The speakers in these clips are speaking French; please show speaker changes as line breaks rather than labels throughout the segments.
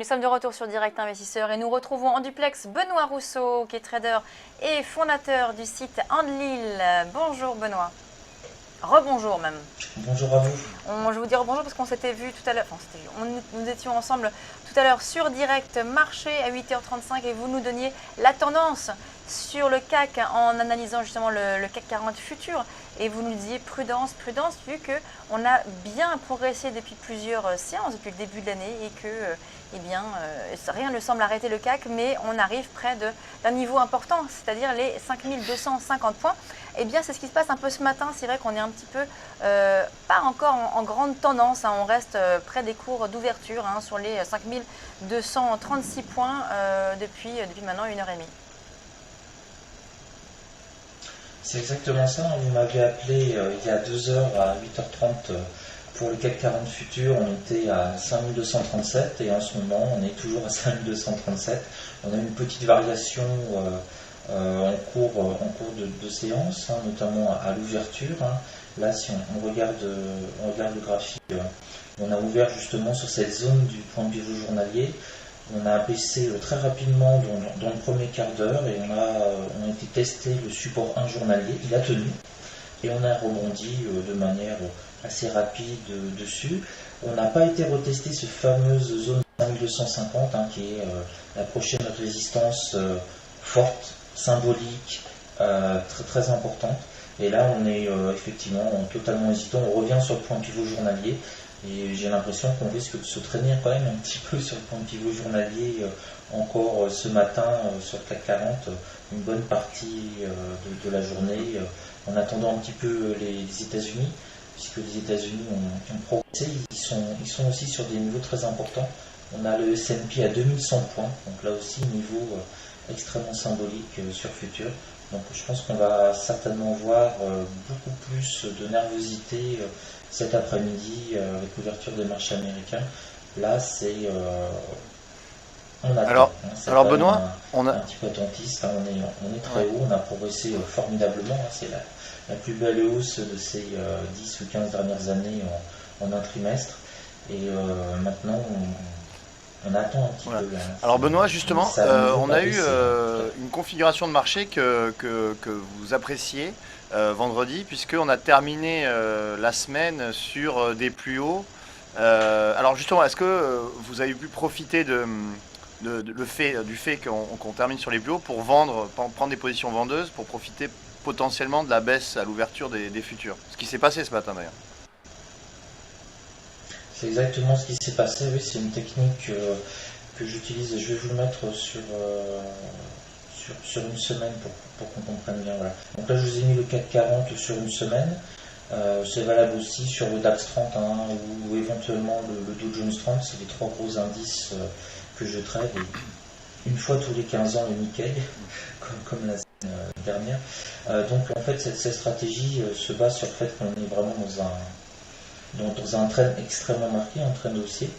sommes de retour sur Direct Investisseur et nous retrouvons en duplex Benoît Rousseau, qui est trader et fondateur du site Andlil. Bonjour Benoît. Rebonjour même.
Bonjour à vous.
Je vous dis rebonjour parce qu'on s'était vu tout à l'heure, nous étions ensemble tout à l'heure sur Direct Marché à 8h35 et vous nous donniez la tendance sur le CAC en analysant justement le CAC 40 futur et vous nous disiez prudence, prudence vu qu'on a bien progressé depuis plusieurs séances, depuis le début de l'année et que rien ne semble arrêter le CAC mais on arrive près d'un niveau important, c'est-à-dire les 5250 points. Eh bien, c'est ce qui se passe un peu ce matin. C'est vrai qu'on est un petit peu, pas encore en grande tendance. On reste près des cours d'ouverture sur les 5236 points depuis maintenant 1h30.
C'est exactement ça. Vous m'avez appelé il y a 2 heures à 8h30 pour le CAC 40 futur. On était à 5237 et en ce moment, on est toujours à 5237. On a une petite variation en cours de séance, notamment à l'ouverture. Là, si on regarde le graphique, on a ouvert justement sur cette zone du point de pivot journalier. On a baissé très rapidement dans le premier quart d'heure et on a été testé le support 1 journalier. Il a tenu et on a rebondi de manière assez rapide dessus. On n'a pas été retesté cette fameuse zone 5250 qui est la prochaine résistance forte, symbolique, très très importante. Et là, on est effectivement totalement hésitant. On revient sur le point de pivot journalier et j'ai l'impression qu'on risque de se traîner quand même un petit peu sur le point de pivot journalier encore ce matin sur le CAC 40, une bonne partie de la journée, en attendant un petit peu les États-Unis, puisque les États-Unis ont progressé. Ils sont aussi sur des niveaux très importants. On a le S&P à 2100 points, donc là aussi niveau extrêmement symbolique sur futur. Donc je pense qu'on va certainement voir beaucoup plus de nervosité cet après-midi avec l'ouverture des marchés américains. Là, c'est on attend.
Alors Benoît,
on a un petit peu attentiste. On est très haut, on a progressé formidablement. C'est la plus belle hausse de ces 10 ou 15 dernières années en un trimestre. Et maintenant, on attend un petit peu.
Alors Benoît, justement, on a eu une configuration de marché que vous appréciez vendredi, puisqu'on a terminé la semaine sur des plus hauts. Alors justement, est-ce que vous avez pu profiter du fait qu'on termine sur les plus hauts pour prendre des positions vendeuses, pour profiter potentiellement de la baisse à l'ouverture des futurs? Ce qui s'est passé ce matin d'ailleurs.
C'est exactement ce qui s'est passé, oui, c'est une technique que j'utilise et je vais vous le mettre sur une semaine pour qu'on comprenne bien. Voilà. Donc là, je vous ai mis le CAC 40 sur une semaine. C'est valable aussi sur le DAX 30 ou éventuellement le Dow Jones 30, c'est les 3 gros indices que je trade. Et une fois tous les 15 ans, le Nikkei, comme la semaine dernière. Donc en fait, cette stratégie se base sur le fait qu'on est vraiment dans un trend extrêmement marqué, un trend haussier.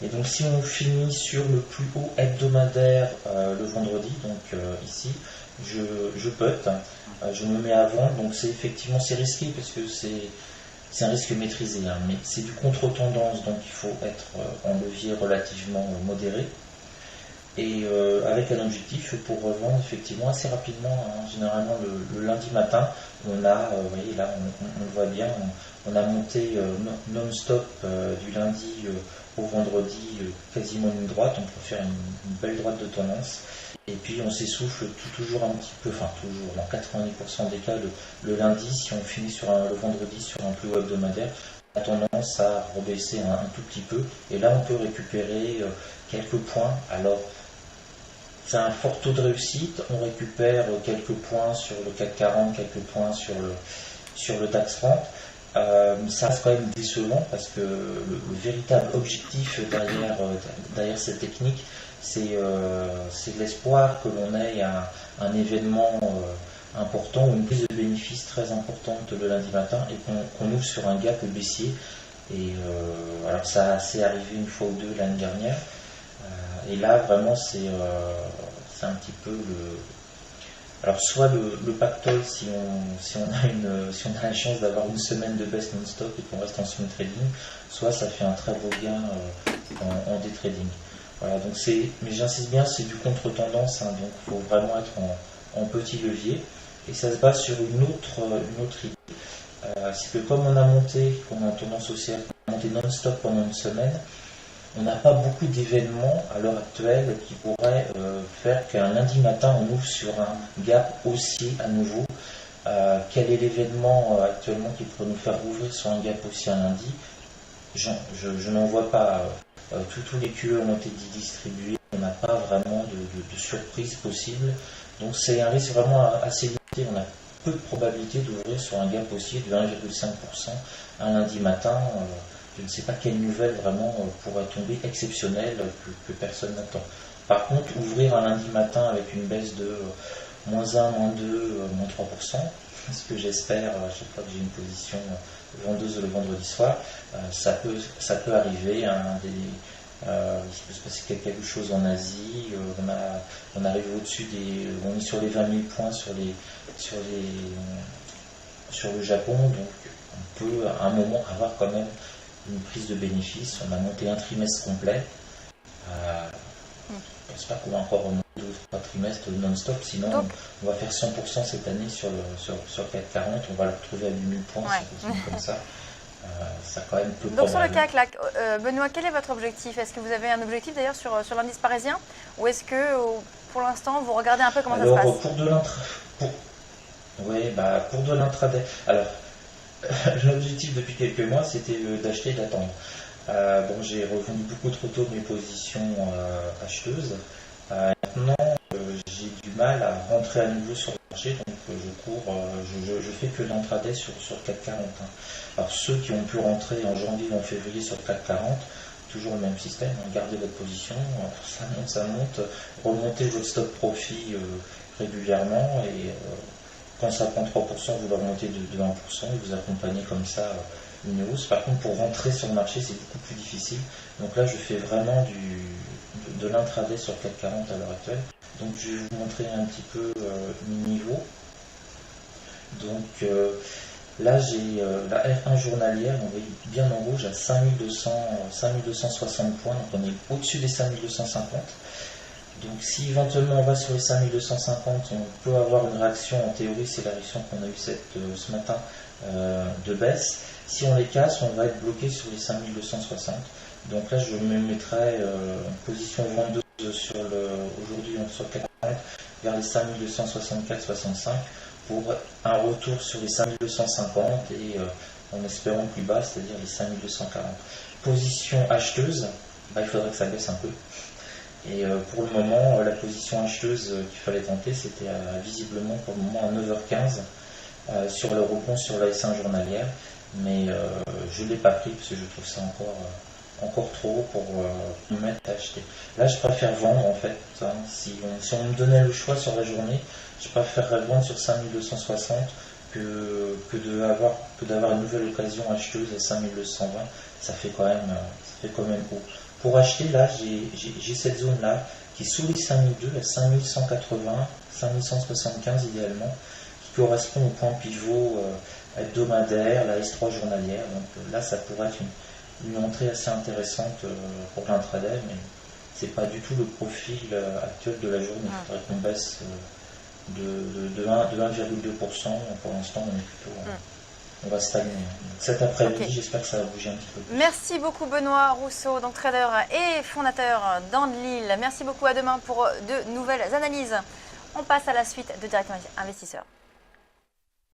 Et donc si on finit sur le plus haut hebdomadaire le vendredi, donc ici, je put, je me mets à vendre, donc c'est risqué parce que c'est un risque maîtrisé, mais c'est du contre-tendance, donc il faut être en levier relativement modéré. Et avec un objectif pour revendre effectivement assez rapidement, généralement le lundi matin, on a, vous voyez là, on le voit bien, on a monté non-stop du lundi au vendredi quasiment une droite, on peut faire une belle droite de tendance, et puis on s'essouffle toujours un petit peu, enfin toujours, dans 90% des cas, le lundi, si on finit le vendredi sur un plus haut hebdomadaire, on a tendance à rebaisser un tout petit peu, et là on peut récupérer quelques points. Alors c'est un fort taux de réussite, on récupère quelques points sur le CAC 40, quelques points sur le DAX 30. Ça reste quand même décevant parce que le véritable objectif derrière cette technique, c'est l'espoir que l'on ait un événement important ou une prise de bénéfice très importante le lundi matin et qu'on ouvre sur un gap baissier. Et alors ça s'est arrivé une fois ou deux l'année dernière. Et là, vraiment, c'est un petit peu Alors, soit le pactole, si on a la chance d'avoir une semaine de baisse non-stop et qu'on reste en swing trading, soit ça fait un très beau gain en day trading. Voilà, donc mais j'insiste bien, c'est du contre-tendance, hein, donc il faut vraiment être en petit levier. Et ça se base sur une autre idée. C'est que comme on a tendance haussière, on a monté non-stop pendant une semaine, on n'a pas beaucoup d'événements à l'heure actuelle qui pourraient faire qu'un lundi matin on ouvre sur un gap haussier à nouveau. Quel est l'événement actuellement qui pourrait nous faire ouvrir sur un gap haussier un lundi? Je n'en vois pas. Tous les QE ont été distribués, on n'a pas vraiment de surprise possible. Donc c'est un risque vraiment assez limité. On a peu de probabilité d'ouvrir sur un gap haussier de 1,5% un lundi matin. Je ne sais pas quelle nouvelle vraiment pourrait tomber exceptionnelle que personne n'attend. Par contre, ouvrir un lundi matin avec une baisse de -1, -2, -3%, ce que j'espère à chaque fois que j'ai une position vendeuse le vendredi soir, ça peut arriver. Il peut se passer quelque chose en Asie, on arrive au-dessus on est sur les 20 000 points sur le Japon, donc on peut à un moment avoir quand même une prise de bénéfice. On a monté un trimestre complet. Je ne pense pas qu'on va encore remonter 2 ou 3 trimestres non-stop, sinon on va faire 100% cette année sur CAC 40, on va le retrouver à 8000 points, si on continue comme ça. Ça quand même peu
Donc sur le CAC, là, Benoît, quel est votre objectif? Est-ce que vous avez un objectif d'ailleurs sur l'indice parisien? Ou est-ce que pour l'instant vous regardez un peu comment ça se passe?
Pour de l'intraday. Alors, l'objectif depuis quelques mois, c'était d'acheter et d'attendre. J'ai revendu beaucoup trop tôt mes positions acheteuses. Maintenant, j'ai du mal à rentrer à nouveau sur le marché, donc je fais que l'intraday sur CAC 40. Hein. Alors ceux qui ont pu rentrer en janvier ou en février sur CAC 40, toujours le même système, hein, gardez votre position, ça monte, remontez votre stop profit régulièrement et quand ça prend 3%, vous le remontez de 1% et vous accompagnez comme ça une hausse. Par contre, pour rentrer sur le marché, c'est beaucoup plus difficile. Donc là, je fais vraiment de l'intraday sur CAC 40 à l'heure actuelle. Donc je vais vous montrer un petit peu mes niveaux. Donc là, j'ai la R1 journalière, on voit bien en rouge à 5260 points. Donc on est au-dessus des 5250. Donc si éventuellement on va sur les 5250, on peut avoir une réaction, en théorie c'est la réaction qu'on a eue ce matin de baisse. Si on les casse, on va être bloqué sur les 5260. Donc là je me mettrai en position vendeuse aujourd'hui sur 40 vers les 5264-65 pour un retour sur les 5250 et en espérant plus bas, c'est-à-dire les 5240. Position acheteuse, il faudrait que ça baisse un peu. Et pour le moment, la position acheteuse qu'il fallait tenter, c'était visiblement pour le moment à 9h15 sur le rebond sur la S1 journalière. Mais je ne l'ai pas pris parce que je trouve ça encore trop haut pour me mettre à acheter. Là, je préfère vendre en fait. Hein, si on me donnait le choix sur la journée, je préférerais vendre sur 5260 que d'avoir une nouvelle occasion acheteuse à 5220. Ça fait quand même haut. Pour acheter, là, j'ai cette zone-là qui est sous les 5002 à 5180, 5175 idéalement, qui correspond au point pivot hebdomadaire, la S3 journalière. Donc là, ça pourrait être une entrée assez intéressante pour l'intraday, mais c'est pas du tout le profil actuel de la journée. Il faudrait qu'on baisse de 1,2%. Pour l'instant, on va stagner. Cet après-midi, j'espère que ça va bouger un petit peu plus.
Merci beaucoup Benoît Rousseau, donc trader et fondateur d'Andlil. Merci beaucoup, à demain pour de nouvelles analyses. On passe à la suite de Direct Investisseur.